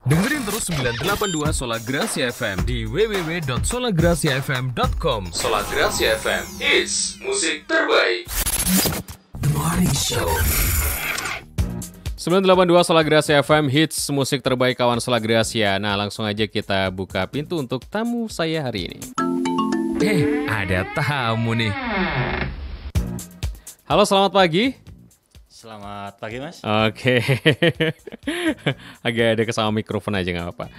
Dengerin terus 982 Sola Gracia FM di www.solagraciafm.com. Sola Gracia FM, it's musik terbaik. The Morning Show. 982 Sola Gracia FM, hits musik terbaik kawan Sola Gracia. Nah, langsung aja kita buka pintu untuk tamu saya hari ini. Ada tamu nih. Halo, selamat pagi. Selamat pagi, Mas. Oke. Agak ada kesama mikrofon aja nggak apa-apa.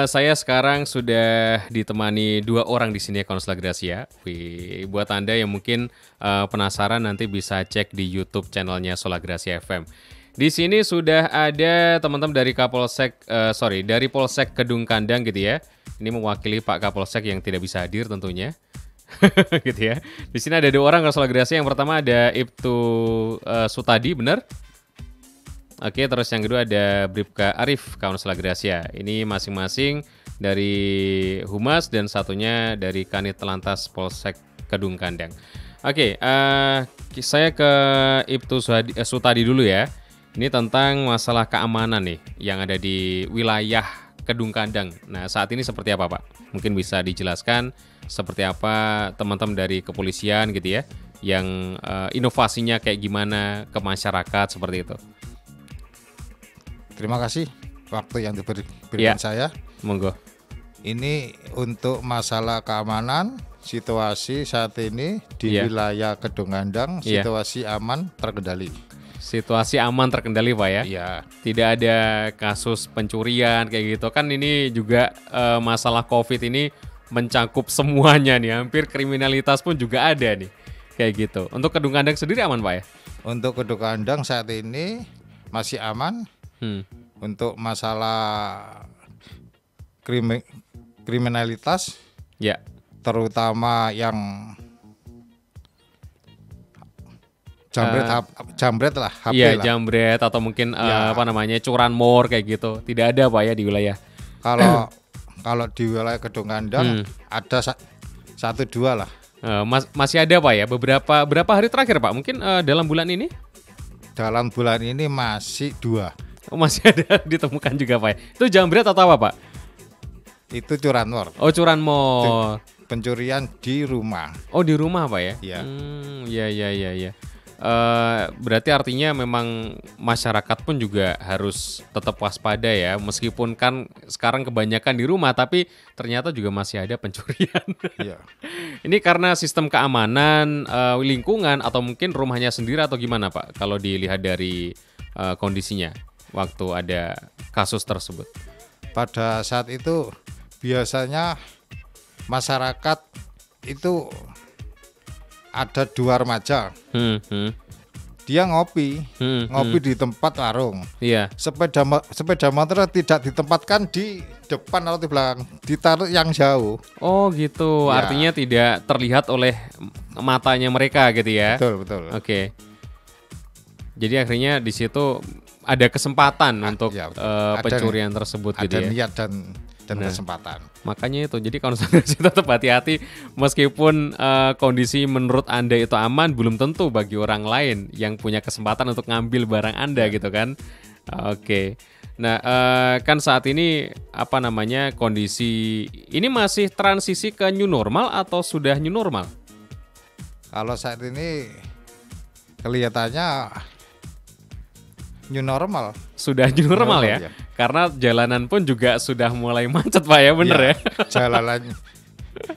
Saya sekarang sudah ditemani 2 orang di sini ya, Sola Gracia. Buat Anda yang mungkin penasaran, nanti bisa cek di YouTube channelnya Sola Gracia FM. Di sini sudah ada teman-teman dari dari Polsek Kedung Kandang gitu ya. Ini mewakili Pak Kapolsek yang tidak bisa hadir tentunya. Gitu ya. Di sini ada 2 orang Sola Gracia. Yang pertama ada Ibtu Sutadi, benar? Oke, terus yang kedua ada Bribka Arif, kawan Sola Gracia. Ini masing-masing dari Humas dan satunya dari Kanit Telantas Polsek Kedung Kandang. Oke, saya ke Ibtu Sutadi dulu ya. Ini tentang masalah keamanan nih yang ada di wilayah Kedung Kandang. Nah, saat ini seperti apa, Pak? Mungkin bisa dijelaskan seperti apa teman-teman dari kepolisian gitu ya, yang inovasinya kayak gimana ke masyarakat seperti itu. Terima kasih waktu yang diberikan saya. Monggo. Ini untuk masalah keamanan, situasi saat ini di wilayah Kedung Kandang, situasi aman terkendali. Situasi aman terkendali, Pak ya? Iya. Tidak ada kasus pencurian kayak gitu. Kan ini juga masalah COVID ini mencakup semuanya nih. Hampir kriminalitas pun juga ada nih. Kayak gitu. Untuk Kedung Kandang sendiri aman, Pak ya? Untuk Kedung Kandang saat ini masih aman. Untuk masalah kriminalitas, ya, terutama yang jambret lah, HP iya, lah. Jambret atau mungkin curanmor kayak gitu. Tidak ada, Pak ya, di wilayah. Kalau di wilayah Kedung Kandang ada 1-2 lah. Masih ada, Pak ya? Berapa hari terakhir, Pak? Mungkin dalam bulan ini? Dalam bulan ini masih 2. Masih ada ditemukan juga, Pak ya? Itu jambret atau apa, Pak? Itu curanmor. Oh, curanmor. Pencurian di rumah. Oh, di rumah, Pak ya? Iya. Iya. Berarti artinya memang masyarakat pun juga harus tetap waspada ya, meskipun kan sekarang kebanyakan di rumah, tapi ternyata juga masih ada pencurian. Iya. Ini karena sistem keamanan lingkungan atau mungkin rumahnya sendiri atau gimana, Pak? Kalau dilihat dari kondisinya waktu ada kasus tersebut. Pada saat itu biasanya masyarakat itu ada 2 remaja. Dia ngopi di tempat warung. Iya. Sepeda motor tidak ditempatkan di depan atau di belakang, ditaruh yang jauh. Oh gitu. Ya. Artinya tidak terlihat oleh matanya mereka gitu ya. Betul. Oke. Jadi akhirnya di situ ada kesempatan untuk pencurian tersebut gitu ya. Ada niat dan kesempatan. Makanya itu, jadi konsultasi tetap hati-hati meskipun kondisi menurut Anda itu aman, belum tentu bagi orang lain yang punya kesempatan untuk ngambil barang Anda gitu kan. Oke. Nah, kan saat ini kondisi ini masih transisi ke new normal atau sudah new normal? Kalau saat ini kelihatannya new normal. Sudah new normal ya? Karena jalanan pun juga sudah mulai macet, Pak ya, bener ya? Jalanan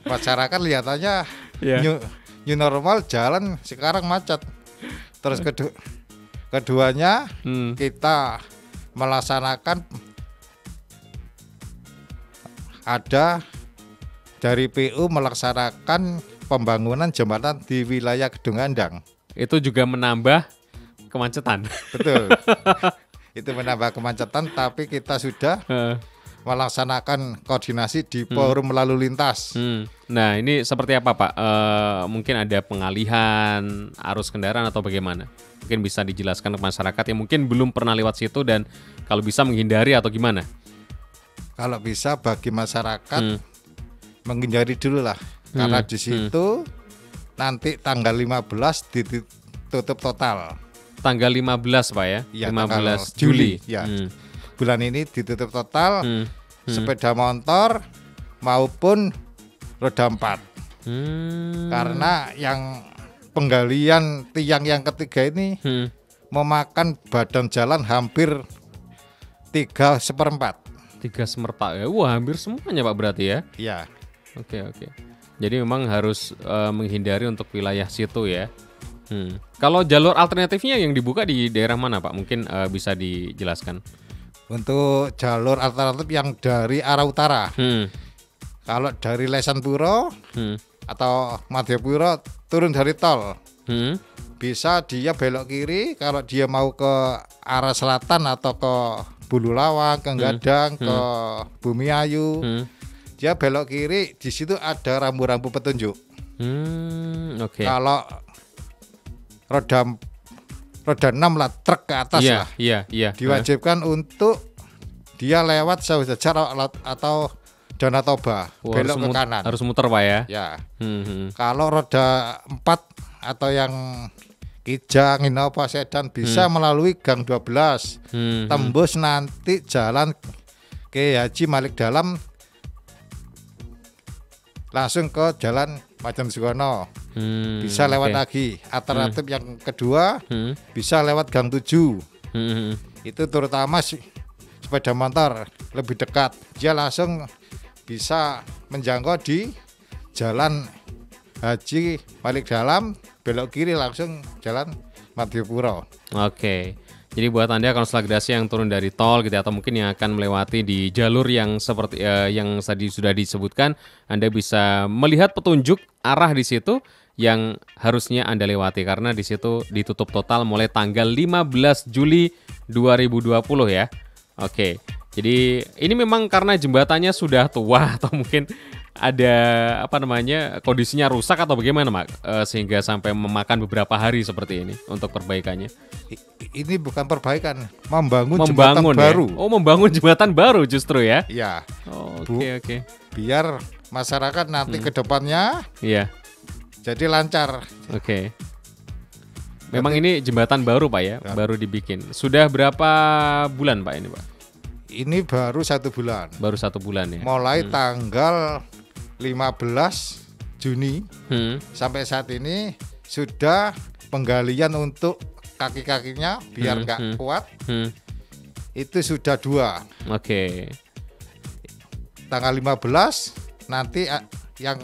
masyarakat lihatannya new normal, jalan sekarang macet. Terus keduanya kita melaksanakan ada dari PU melaksanakan pembangunan jembatan di wilayah Kedung Kandang. Itu juga menambah kemacetan. Betul. Itu menambah kemacetan, tapi kita sudah melaksanakan koordinasi di forum lalu lintas. Nah, ini seperti apa, Pak? Mungkin ada pengalihan arus kendaraan atau bagaimana? Mungkin bisa dijelaskan ke masyarakat yang mungkin belum pernah lewat situ dan kalau bisa menghindari atau gimana? Kalau bisa bagi masyarakat menghindari dulu lah. Karena di situ nanti tanggal 15 ditutup total. Tanggal 15, Pak ya? Ya, 15 Juli. Ya. bulan ini ditutup total sepeda motor maupun roda 4. Karena yang penggalian tiang yang ketiga ini memakan badan jalan hampir 3/4. 3/4 ya. Wah, hampir semuanya Pak berarti ya. Iya. Oke. Jadi memang harus menghindari untuk wilayah situ ya. Kalau jalur alternatifnya yang dibuka di daerah mana Pak? Mungkin bisa dijelaskan. Untuk jalur alternatif yang dari arah utara. Kalau dari Lesanpuro atau Madiapuro turun dari tol, bisa dia belok kiri. Kalau dia mau ke arah selatan atau ke Bululawang, ke Gadang, ke Bumiayu, dia belok kiri. Di situ ada rambu-rambu petunjuk. Oke. Kalau roda 6 lah, truk ke atas lah. Iya. Diwajibkan untuk dia lewat Saujajar atau Danau Toba, belok ke kanan. Harus muter Pak ya. Ya. Kalau roda 4 atau yang Kijang, Innova, Sedan bisa melalui Gang 12. Tembus nanti jalan ke Haji Malik Dalam langsung ke Jalan Majen Sukono. Bisa lewat lagi. Alternatif yang kedua bisa lewat Gang 7. Itu terutama sepeda motor lebih dekat. Dia langsung bisa menjangkau di Jalan Haji Malik Dalam, belok kiri langsung Jalan Madiopuro. Oke. Jadi buat Anda konsolidasi yang turun dari tol gitu atau mungkin yang akan melewati di jalur yang seperti yang tadi sudah disebutkan, Anda bisa melihat petunjuk arah di situ yang harusnya Anda lewati karena di situ ditutup total mulai tanggal 15 Juli 2020 ya. Oke. Jadi ini memang karena jembatannya sudah tua atau mungkin ada kondisinya rusak atau bagaimana Mak sehingga sampai memakan beberapa hari seperti ini untuk perbaikannya. Ini bukan perbaikan, membangun jembatan ya? baru. Oh, membangun jembatan baru justru ya? Iya. Oke. Biar masyarakat nanti ke depannya jadi lancar. Oke. Memang ini jembatan baru Pak ya, baru dibikin. Sudah berapa bulan Pak ini Pak? Ini baru 1 bulan. Baru 1 bulan ya. Mulai tanggal 15 Juni sampai saat ini sudah penggalian untuk kaki-kakinya biar nggak kuat. Itu sudah 2. Oke. Tanggal 15 nanti yang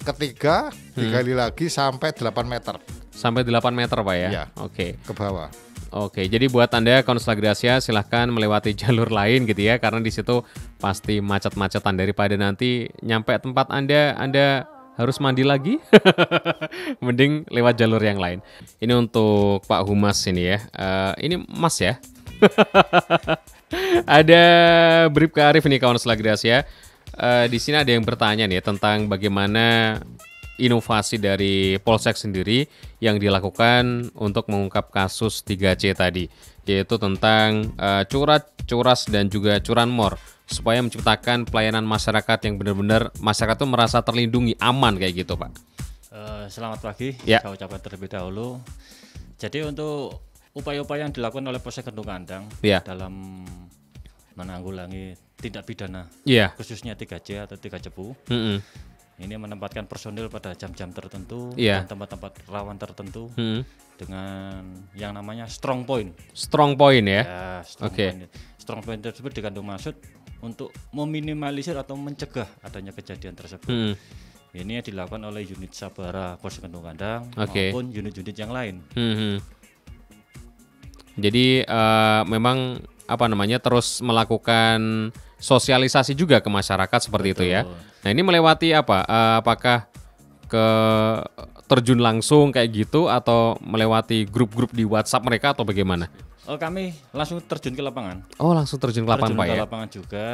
ketiga digali lagi sampai 8 meter. Sampai 8 meter Pak ya? Iya. Oke. Ke bawah. Oke, jadi buat Anda Konsul Gracia silahkan melewati jalur lain gitu ya, karena di situ pasti macet-macetan daripada nanti nyampe tempat Anda harus mandi lagi. Mending lewat jalur yang lain. Ini untuk Pak Humas ini ya. Ini Mas ya. Ada Bribka Arif ini Konsul Gracia. Di sini ada yang bertanya nih tentang bagaimana inovasi dari Polsek sendiri yang dilakukan untuk mengungkap kasus 3C tadi, yaitu tentang curas dan juga curanmor, supaya menciptakan pelayanan masyarakat yang benar-benar masyarakat itu merasa terlindungi, aman kayak gitu Pak. Selamat pagi, saya ucapkan terlebih dahulu. Jadi untuk upaya-upaya yang dilakukan oleh Polsek Kedung Kandang dalam menanggulangi tindak pidana khususnya 3C atau 3 cepu, ini menempatkan personil pada jam-jam tertentu dan tempat-tempat rawan tertentu dengan yang namanya strong point. Strong point ya? Point. Strong point tersebut dikandung maksud untuk meminimalisir atau mencegah adanya kejadian tersebut. Ini dilakukan oleh unit Sabara Polsek Kedung Kandang maupun unit-unit yang lain. Jadi memang terus melakukan sosialisasi juga ke masyarakat seperti itu ya. Nah ini melewati apa? Apakah ke terjun langsung kayak gitu atau melewati grup-grup di WhatsApp mereka atau bagaimana? Kami langsung terjun ke lapangan. Oh langsung terjun ke lapangan Pak ya? Terjun ke lapangan juga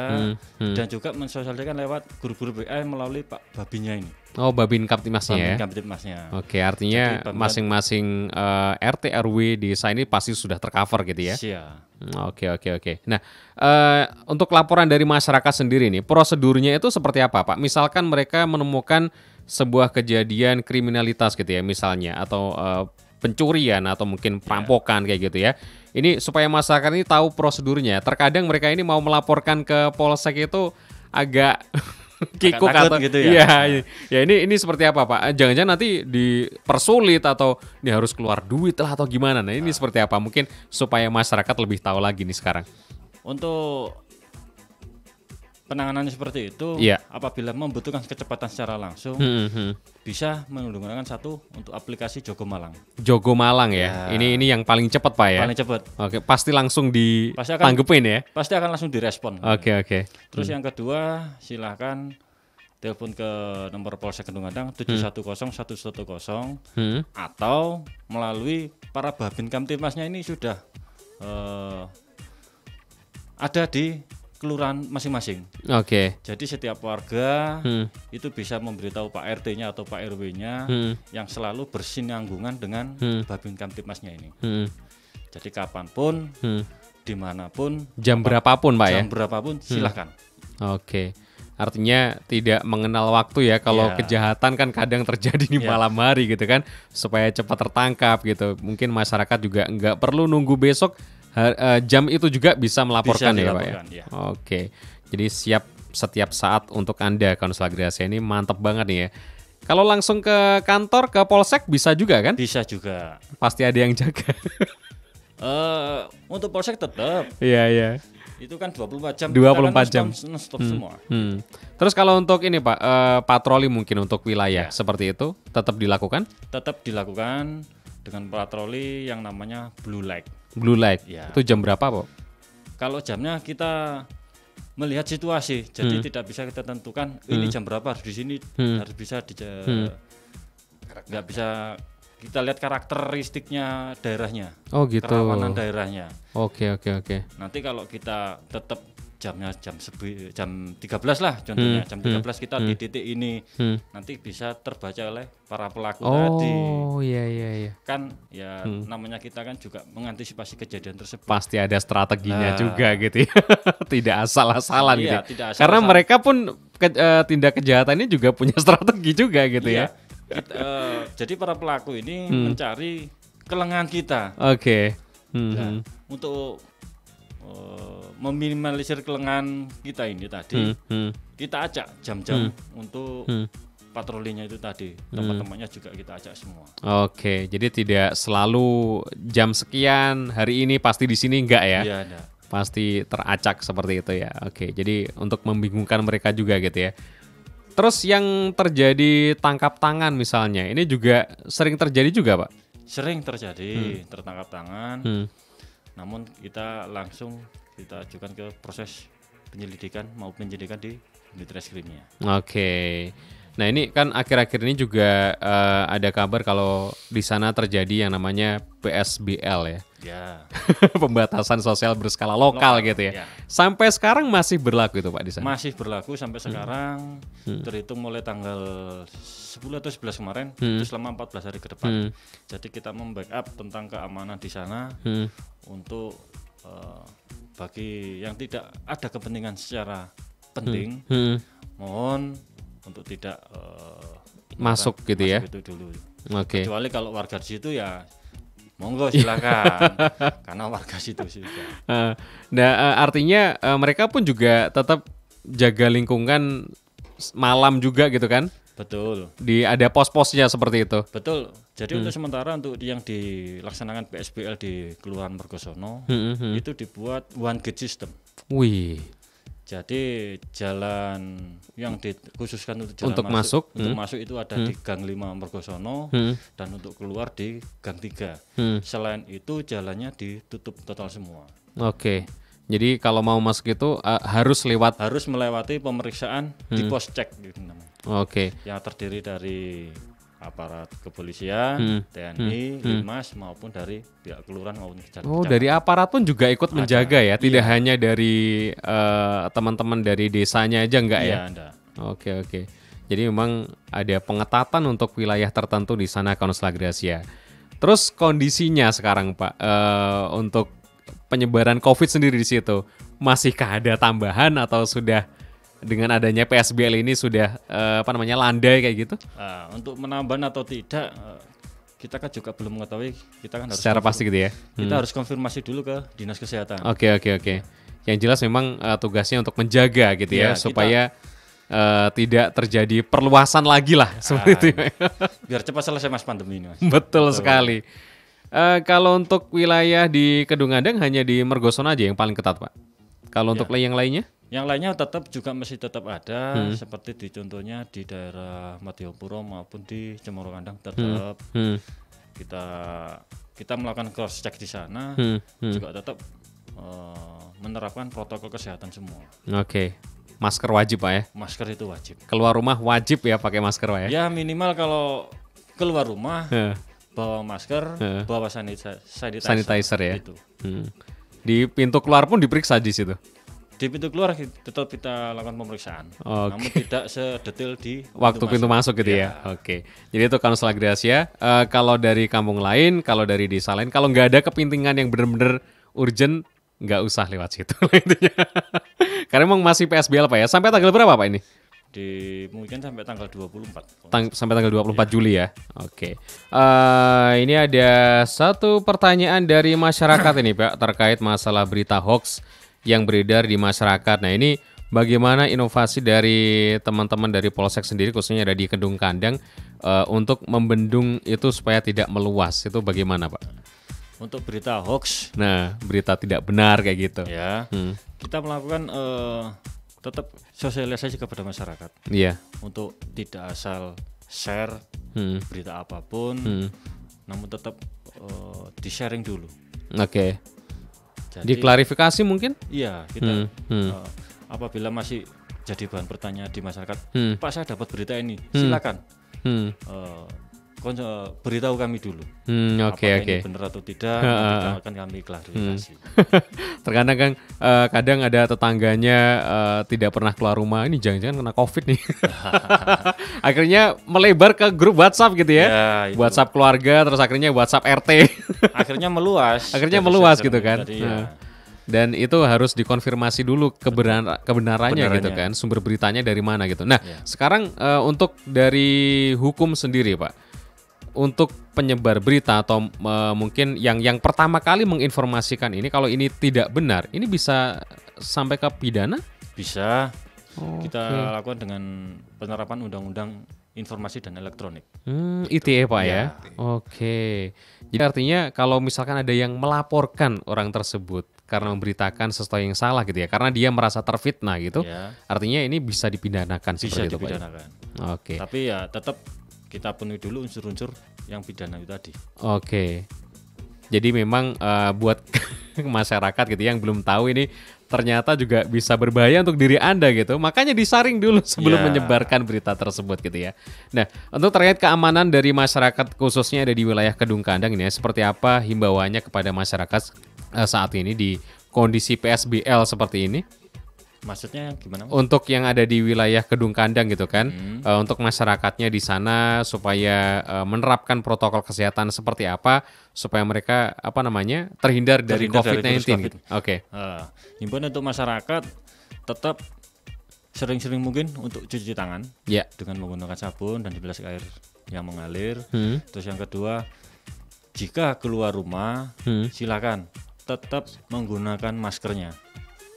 dan juga mensosialisasikan lewat grup-grup WA melalui Pak Babinya ini. Oh Babin Kaptipmasnya ya? Kaptipmasnya. Oke, artinya masing-masing RT RW di desa ini pasti sudah tercover gitu ya? Oke. Nah, untuk laporan dari masyarakat sendiri nih, prosedurnya itu seperti apa Pak? Misalkan mereka menemukan sebuah kejadian kriminalitas gitu ya misalnya, atau pencurian atau mungkin perampokan kayak gitu ya. Ini supaya masyarakat ini tahu prosedurnya. Terkadang mereka ini mau melaporkan ke polsek itu agak kikuk atau gitu ya. Ya ini seperti apa Pak? Jangan-jangan nanti dipersulit atau ini harus keluar duit lah atau gimana? Nah ini seperti apa? Mungkin supaya masyarakat lebih tahu lagi nih sekarang. Untuk penanganannya seperti itu, apabila membutuhkan kecepatan secara langsung, bisa menggunakan satu untuk aplikasi Jogo Malang. Jogo Malang ya. Ini yang paling cepat Pak ya. Paling cepat. Oke, pasti langsung ditanggepin ya. Pasti akan langsung direspon. Oke. Terus yang kedua, silakan telepon ke nomor Polsek Kedungandang 710 110 atau melalui para Babin Kamtipmasnya ini sudah ada di kelurahan masing-masing. Oke. Jadi setiap warga itu bisa memberitahu Pak RT-nya atau Pak RW-nya yang selalu bersinanggungan dengan Babin Kamtipmasnya ini. Jadi kapanpun, dimanapun, jam berapapun Pak ya? Jam berapapun silahkan. Oke. Artinya tidak mengenal waktu ya. Kalau kejahatan kan kadang terjadi di malam hari gitu kan. Supaya cepat tertangkap gitu. Mungkin masyarakat juga nggak perlu nunggu besok. Jam itu juga bisa melaporkan ya Pak ya? Oke, jadi siap setiap saat untuk Anda Konselor Gracia ini mantap banget nih ya. Kalau langsung ke kantor, ke polsek bisa juga kan? Bisa juga. Pasti ada yang jaga. Untuk polsek tetap. Iya. Itu kan 24 jam. 24 jam. Stop semua. Terus kalau untuk ini Pak, patroli mungkin untuk wilayah seperti itu tetap dilakukan? Tetap dilakukan dengan patroli yang namanya Blue Light. Blue Light, itu jam berapa Pak? Kalau jamnya kita melihat situasi, jadi tidak bisa kita tentukan ini jam berapa harus di sini, harus bisa nggak bisa kita lihat karakteristiknya daerahnya, kerawanan daerahnya. Oke. Nanti kalau kita tetap jamnya jam 13 lah contohnya, jam 13 kita di titik ini, nanti bisa terbaca oleh para pelaku tadi. Oh iya. Kan ya namanya kita kan juga mengantisipasi kejadian tersebut. Pasti ada strateginya juga gitu ya. Tidak asal-asalan gitu. Tidak asal-asalan. Karena mereka pun tindak kejahatan ini juga punya strategi juga gitu ya. Jadi para pelaku ini mencari kelengahan kita. Oke. Untuk meminimalisir kelengahan kita ini tadi, kita ajak jam-jam untuk patrolinya itu tadi, teman-temannya juga kita ajak semua. Oke, jadi tidak selalu jam sekian hari ini pasti di sini enggak ya? Iya, enggak. Pasti teracak seperti itu ya. Oke, jadi untuk membingungkan mereka juga gitu ya. Terus yang terjadi tangkap tangan misalnya, ini juga sering terjadi juga Pak? Sering terjadi tertangkap tangan. Namun kita langsung kita ajukan ke proses penyelidikan maupun penyidikan di unit reskrimnya. Oke. Nah ini kan akhir-akhir ini juga ada kabar kalau di sana terjadi yang namanya PSBL ya. Ya. Pembatasan sosial berskala lokal gitu ya. Sampai sekarang masih berlaku itu Pak di sana? Masih berlaku sampai sekarang, terhitung mulai tanggal 10 atau 11 kemarin, itu selama 14 hari ke depan. Jadi kita membackup tentang keamanan di sana untuk bagi yang tidak ada kepentingan secara penting, mohon untuk tidak masuk gitu ya. Itu dulu. Oke. Kecuali kalau warga di situ ya monggo silakan. Karena warga situ sih. Nah, artinya mereka pun juga tetap jaga lingkungan malam juga gitu kan? Betul. Ada pos-posnya seperti itu. Betul. Jadi untuk sementara untuk yang dilaksanakan PSBL di Kelurahan Mergosono itu dibuat one gate system. Wih. Jadi jalan yang dikhususkan untuk jalan untuk masuk itu ada di Gang 5 Mergosono dan untuk keluar di Gang 3. Selain itu jalannya ditutup total semua. Oke. Jadi kalau mau masuk itu harus melewati pemeriksaan di pos cek gitu namanya. Oke. Yang terdiri dari aparat kepolisian, TNI, Linmas maupun dari pihak kelurahan maupun kecamatan. Oh, dari aparat pun juga ikut menjaga ya, tidak hanya dari teman-teman dari desanya aja enggak ya? Enggak. Oke. Jadi memang ada pengetatan untuk wilayah tertentu di sana Konselor Gracia. Terus kondisinya sekarang Pak untuk penyebaran COVID sendiri di situ, masihkah ada tambahan atau sudah dengan adanya PSBL ini sudah landai kayak gitu? Untuk menambah atau tidak kita kan juga belum mengetahui, kita kan harus secara pasti gitu ya. Kita harus konfirmasi dulu ke dinas kesehatan. Oke. Yang jelas memang tugasnya untuk menjaga gitu ya, supaya tidak terjadi perluasan lagi lah seperti itu. Biar cepat selesai Mas pandemi ini, Mas. Betul sekali. Kalau untuk wilayah di Kedungandang hanya di Mergosono aja yang paling ketat, Pak. Kalau untuk yang lainnya? Yang lainnya masih tetap ada, seperti di contohnya di daerah Madiopuro maupun di Cemoro Kandang tetap kita melakukan cross check di sana, juga tetap menerapkan protokol kesehatan semua. Oke. Masker wajib, Pak ya? Masker itu wajib. Keluar rumah wajib ya pakai masker, Pak ya? Ya minimal kalau keluar rumah bawa masker, bawa sanitizer ya. Gitu. Di pintu keluar pun diperiksa di situ. Di pintu keluar tetap kita lakukan pemeriksaan, namun tidak sedetail di waktu pintu masuk gitu ya. Oke. Jadi itu Konsul Agrasia. Kalau dari kampung lain, kalau dari desa lain, kalau nggak ada kepentingan yang benar-benar urgent, nggak usah lewat situ. Karena emang masih PSBL, Pak ya. Sampai tanggal berapa, Pak ini? Mungkin sampai tanggal 24. Sampai tanggal 24 Juli ya. Oke. Ini ada satu pertanyaan dari masyarakat ini, Pak, terkait masalah berita hoax yang beredar di masyarakat. Nah, ini bagaimana inovasi dari teman-teman dari Polsek sendiri, khususnya ada di Kedung Kandang, untuk membendung itu supaya tidak meluas. Itu bagaimana, Pak? Untuk berita hoax. Nah, berita tidak benar kayak gitu. Ya, kita melakukan tetap sosialisasi kepada masyarakat. Iya. Untuk tidak asal share berita apapun, namun tetap di-sharing dulu. Oke. Jadi, diklarifikasi mungkin? Iya, kita apabila masih jadi bahan pertanyaan di masyarakat, Pak saya dapat berita ini, silakan beritahu kami dulu. Apakah ini benar atau tidak, akan kami klarifikasi. Terkadang kan kadang ada tetangganya tidak pernah keluar rumah, ini jangan-jangan kena COVID nih. Akhirnya melebar ke grup WhatsApp gitu ya, WhatsApp keluarga, terus akhirnya WhatsApp RT. Akhirnya meluas. Gitu kan. Dan itu harus dikonfirmasi dulu kebenarannya gitu kan, sumber beritanya dari mana gitu. Nah, sekarang untuk dari hukum sendiri, Pak, untuk penyebar berita atau mungkin yang pertama kali menginformasikan ini, kalau ini tidak benar, ini bisa sampai ke pidana? Bisa. Kita lakukan dengan penerapan Undang-Undang Informasi dan Elektronik. ITE, Pak ya? Oke. Jadi artinya kalau misalkan ada yang melaporkan orang tersebut karena memberitakan sesuatu yang salah gitu ya, karena dia merasa terfitnah gitu, artinya ini bisa dipidanakan seperti itu, Pak? Bisa dipidanakan. Oke. Tapi ya tetap kita penuhi dulu unsur-unsur yang pidana itu tadi. Oke. Jadi memang buat masyarakat gitu yang belum tahu ini ternyata juga bisa berbahaya untuk diri Anda gitu. Makanya disaring dulu sebelum menyebarkan berita tersebut gitu ya. Nah, untuk terkait keamanan dari masyarakat khususnya ada di wilayah Kedung Kandang ini ya, seperti apa himbauannya kepada masyarakat saat ini di kondisi PSBL seperti ini? Maksudnya gimana, Mas? Untuk yang ada di wilayah Kedung Kandang gitu kan, untuk masyarakatnya di sana supaya menerapkan protokol kesehatan seperti apa supaya mereka terhindar dari COVID-19 gitu. Oke. Himbauan untuk masyarakat tetap sering-sering mungkin untuk cuci tangan dengan menggunakan sabun dan dibilas air yang mengalir. Terus yang kedua, jika keluar rumah silakan tetap menggunakan maskernya.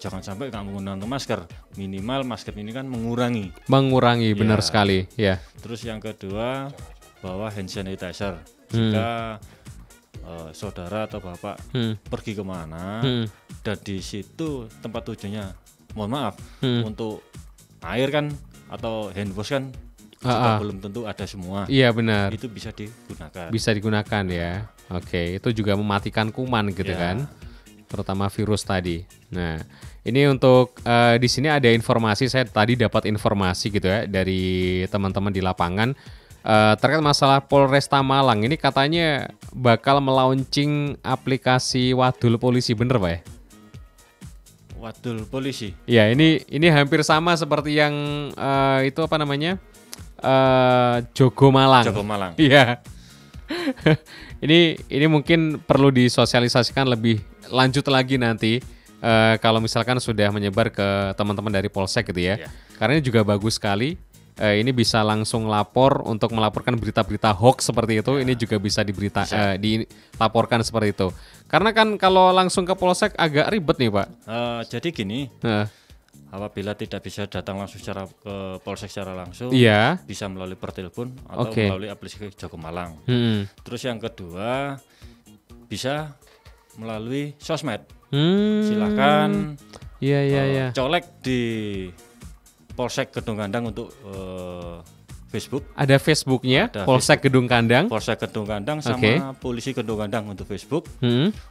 Jangan sampai nggak menggunakan masker. Minimal masker ini kan mengurangi. Benar sekali. Ya. Terus yang kedua, bawa hand sanitizer. Jika saudara atau bapak pergi kemana dan di situ tempat tujuannya, mohon maaf, untuk air kan atau hand wash kan juga belum tentu ada semua. Iya benar. Itu bisa digunakan. Bisa digunakan ya. Oke, itu juga mematikan kuman gitu kan. Terutama virus tadi. Nah, ini untuk di sini ada informasi, saya tadi dapat informasi gitu ya dari teman-teman di lapangan terkait masalah Polresta Malang. Ini katanya bakal melaunching aplikasi Wadul Polisi, bener Pak ya? Wadul Polisi. Ya, ini hampir sama seperti yang itu apa namanya? Jogo Malang. Jogo Malang. Iya. Ini mungkin perlu disosialisasikan lebih lanjut lagi nanti kalau misalkan sudah menyebar ke teman-teman dari Polsek gitu ya. Karena ini juga bagus sekali ini bisa langsung lapor untuk melaporkan berita-berita hoax seperti itu. Ini juga bisa dilaporkan seperti itu. Karena kan kalau langsung ke polsek agak ribet nih Pak. Jadi gini, apabila tidak bisa datang langsung secara ke polsek secara langsung, bisa melalui pertelepon atau melalui aplikasi Jago Malang. Terus yang kedua bisa melalui sosmed. Silakan colek di Polsek Kedung Kandang untuk Facebook. Ada Facebooknya, Polsek Kedung Kandang. Polsek Kedung Kandang sama Polisi Kedung Kandang untuk Facebook.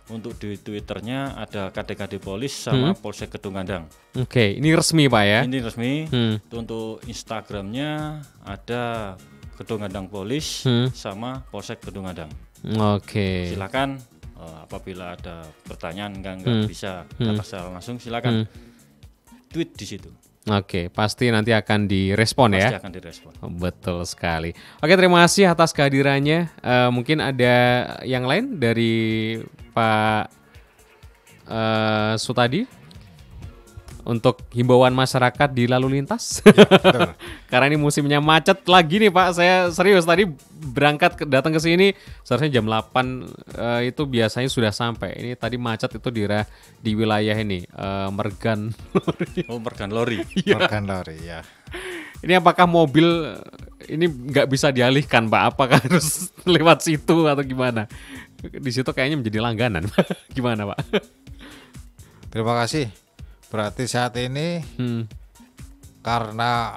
Untuk di Twitternya ada KDKD Polis sama Polsek Kedung Kandang. Ini resmi Pak ya? Ini resmi. Untuk Instagramnya ada Kedung Kandang Polis sama Polsek Kedung Kandang. Silakan apabila ada pertanyaan nggak bisa kata secara langsung, silakan tweet di situ. Pasti nanti akan direspon ya. Pasti akan direspon. Betul sekali. Terima kasih atas kehadirannya. Mungkin ada yang lain dari Pak Sutadi untuk himbauan masyarakat di lalu lintas. Karena ini musimnya macet lagi nih Pak. Saya serius tadi berangkat datang ke sini seharusnya jam 8 itu biasanya sudah sampai. Ini tadi macet itu di wilayah ini Mergan Lori. Mergan Lori. Mergan Lori ya. Ini apakah mobil ini nggak bisa dialihkan Pak? Apakah harus lewat situ atau gimana? Di situ kayaknya menjadi langganan. Gimana Pak? Terima kasih. Berarti saat ini karena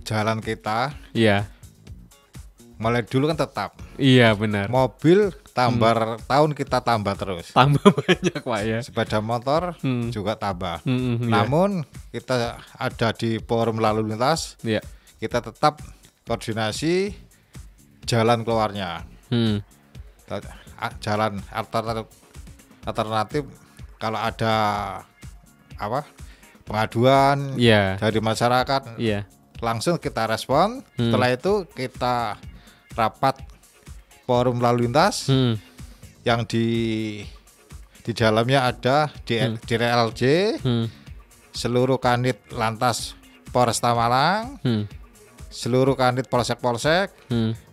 jalan kita mulai dulu kan tetap. Iya benar. Mobil tambah tahun kita tambah terus. Tambah banyak Pak ya. Sepeda motor juga tambah. Namun kita ada di forum lalu lintas. Kita tetap koordinasi jalan keluarnya. Jalan alternatif kalau ada pengaduan dari masyarakat langsung kita respon. Setelah itu kita rapat forum lalu lintas yang di dalamnya ada DLJ, seluruh kanit lantas Polresta Malang, seluruh kanit polsek-polsek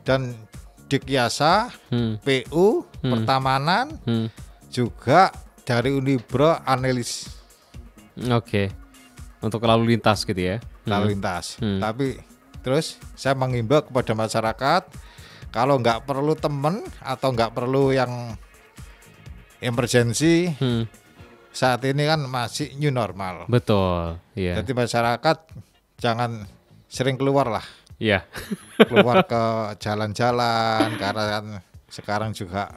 dan Dikyasa, PU, Pertamanan, juga dari Unibro analis. Untuk lalu lintas gitu ya. Lalu lintas. Tapi terus saya mengimbau kepada masyarakat kalau nggak perlu teman atau nggak perlu yang emergency, saat ini kan masih new normal. Betul. Iya. Jadi masyarakat jangan sering keluar lah. Iya. Keluar ke jalan-jalan karena kan sekarang juga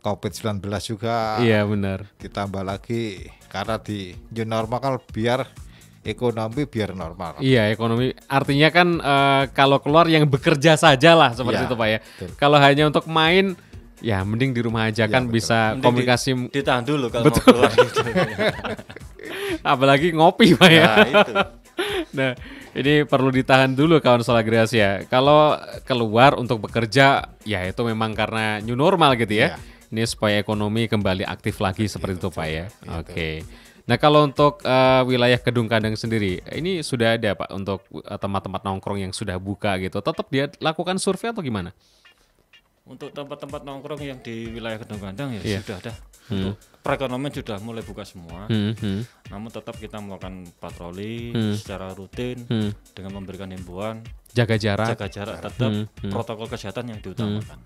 COVID-19 juga. Iya benar. Ditambah lagi karena di new normal kan biar ekonomi biar normal. Iya ekonomi artinya kan kalau keluar yang bekerja saja lah seperti itu Pak ya. Kalau hanya untuk main ya mending di rumah aja kan bisa mending komunikasi. Ditahan dulu kalau mau keluar gitu. Apalagi ngopi Pak ya. Itu. Nah ini perlu ditahan dulu kawan Solagrasi ya. Kalau keluar untuk bekerja ya itu memang karena new normal gitu ya. Ini supaya ekonomi kembali aktif lagi seperti itu Pak ya. Nah kalau untuk wilayah Kedung Kandang sendiri, ini sudah ada Pak untuk tempat-tempat nongkrong yang sudah buka gitu. Tetap dia lakukan survei atau gimana? Untuk tempat-tempat nongkrong yang di wilayah Kedung Kandang ya sudah ada. Untuk perekonomian sudah mulai buka semua. Namun tetap kita melakukan patroli secara rutin dengan memberikan himbauan. Jaga jarak tetap protokol kesehatan yang diutamakan.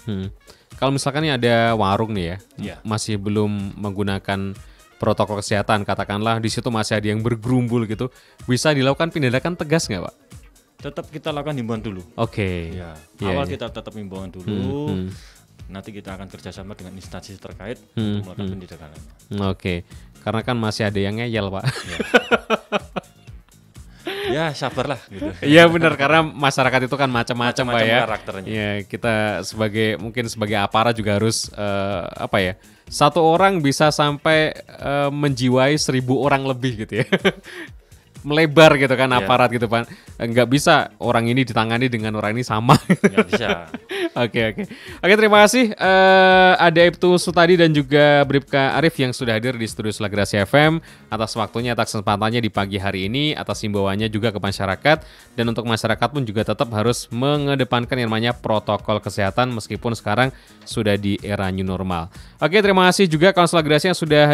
Kalau misalkan ini ada warung nih ya, masih belum menggunakan protokol kesehatan, katakanlah di situ masih ada yang bergerumbul gitu, bisa dilakukan tindakan tegas nggak Pak? Tetap kita lakukan himbauan dulu. Awal kita tetap himbauan dulu. Nanti kita akan kerjasama dengan instansi terkait untuk melakukan tindakan. Karena kan masih ada yang ngeyel Pak. Ya sabarlah gitu. Iya benar karena masyarakat itu kan macam-macam Pak ya. Karakternya. Ya kita mungkin sebagai aparat juga harus satu orang bisa sampai menjiwai 1000 orang lebih gitu ya. melebar gitu kan aparat gitu Pak. Nggak bisa orang ini ditangani dengan orang ini sama. Nggak bisa. Oke, terima kasih ada Ibtu Sutadi dan juga Bribka Arif yang sudah hadir di studio Solagrasi FM atas waktunya, atas kesempatannya di pagi hari ini, atas himbauannya juga ke masyarakat, dan untuk masyarakat pun juga tetap harus mengedepankan yang namanya protokol kesehatan meskipun sekarang sudah di era new normal. Oke, terima kasih juga kawan Solagrasi yang sudah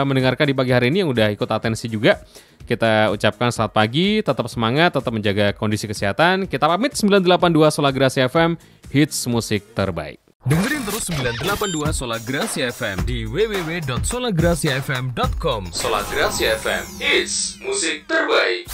mendengarkan di pagi hari ini, yang udah ikut atensi juga. Kita ucapkan selamat pagi, tetap semangat, tetap menjaga kondisi kesehatan. Kita pamit 982 Solagrasi FM, hits musik terbaik. Dengerin terus 982 Solagrasi FM di www.solagrasiafm.com. Solagrasi FM, hits musik terbaik.